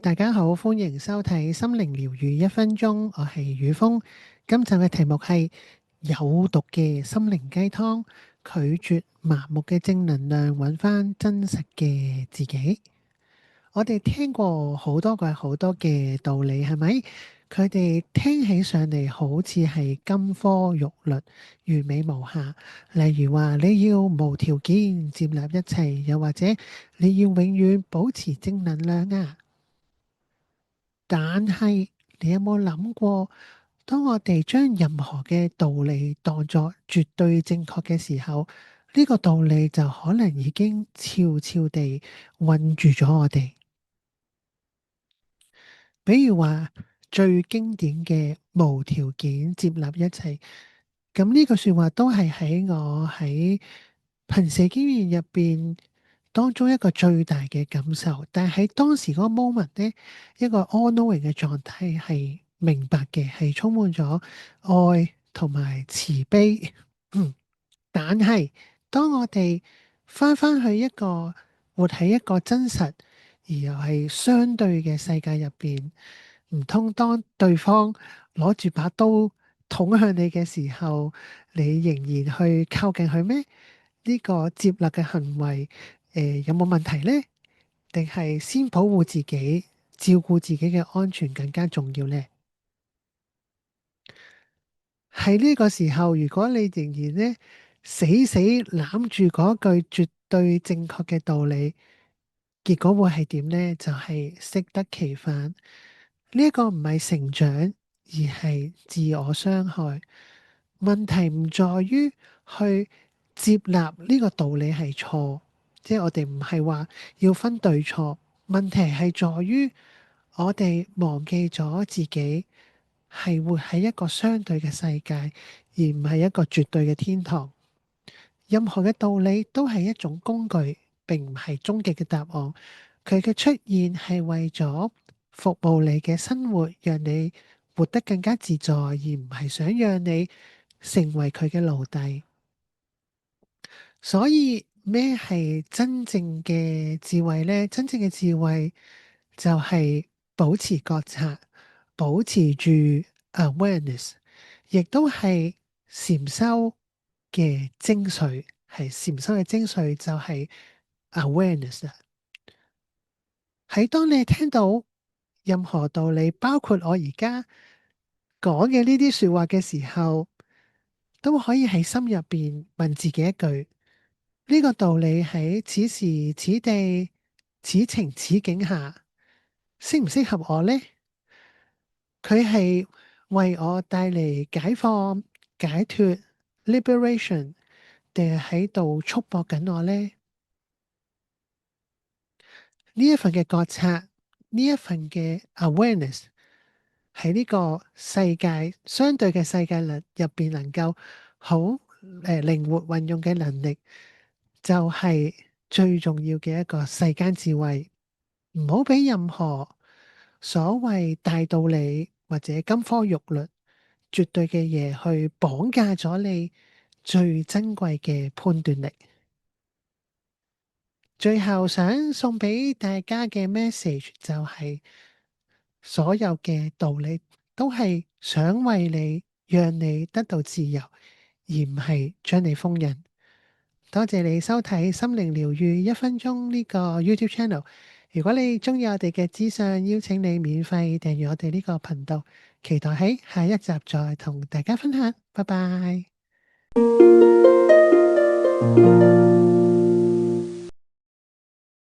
大家好，歡迎收睇心靈療愈1分鐘，我係宇峰。今集嘅題目係有毒嘅心靈雞湯，拒絕麻木嘅正能量，揾翻真實嘅自己。我哋聽過好多嘅道理，係咪？佢哋聽起上嚟好似係金科玉律，完美無瑕。例如話你要無條件接納一切，又或者你要永遠保持正能量啊！但係，你有冇諗過，當我哋將任何嘅道理當作絕對正確嘅時候，呢個道理就可能已經悄悄地困住咗我哋。比如話最經典嘅無條件接納一切，咁呢句說話都係喺我喺瀕死經驗入邊當中一個最大嘅感受。但係喺當時嗰個 moment 呢，一個 all-knowing 嘅狀態係明白嘅，係充滿咗愛同埋慈悲。但係當我哋翻返去一個活喺一個真實而又係相對嘅世界入邊，唔通當對方攞住把刀捅向你嘅時候，你仍然去靠近佢咩？呢個接納嘅行為，有冇問題呢？定係先保護自己、照顧自己嘅安全更加重要呢？喺呢個時候，如果你仍然呢死死攬住嗰句絕對正確嘅道理，結果會係點呢？就係適得其反。呢一個唔係成長，而係自我傷害。問題唔在於去接納呢個道理係錯，即係我哋唔係話要分對錯。問題係在於我哋忘記咗自己係活喺一個相對嘅世界，而唔係一個絕對嘅天堂。任何嘅道理都係一種工具，並唔係終極嘅答案。佢嘅出現係為咗服務你嘅生活，讓你活得更加自在，而唔係想讓你成為佢嘅奴隸。所以咩係真正嘅智慧呢？真正嘅智慧就係保持覺察，保持住 awareness，亦都係禪修嘅精髓。係禪修嘅精髓就係 awareness 啊！喺當你聽到任何道理，包括我而家講嘅呢啲說話嘅時候，都可以喺心入邊問自己一句：呢個道理喺此時此地此情此景下，適唔適合我呢？佢係為我帶嚟解放、解脫 （liberation），定係喺度束縛緊我呢？呢一份嘅覺察，呢一份嘅 awareness，喺呢個世界相對嘅世界入邊，能夠好靈活運用嘅能力，就係最重要嘅一個世間智慧。唔好俾任何所謂大道理或者金科玉律、絕對嘅嘢去綁架咗你最珍貴嘅判斷力。最後想送俾大家嘅 message 就係，所有嘅道理都係想為你，讓你得到自由，而唔係將你封印。多謝你收睇心靈療愈1分鐘呢個 YouTube channel。如果你中意我哋嘅資訊，邀請你免費訂閱我哋呢個頻道。期待喺下一集再同大家分享。拜拜。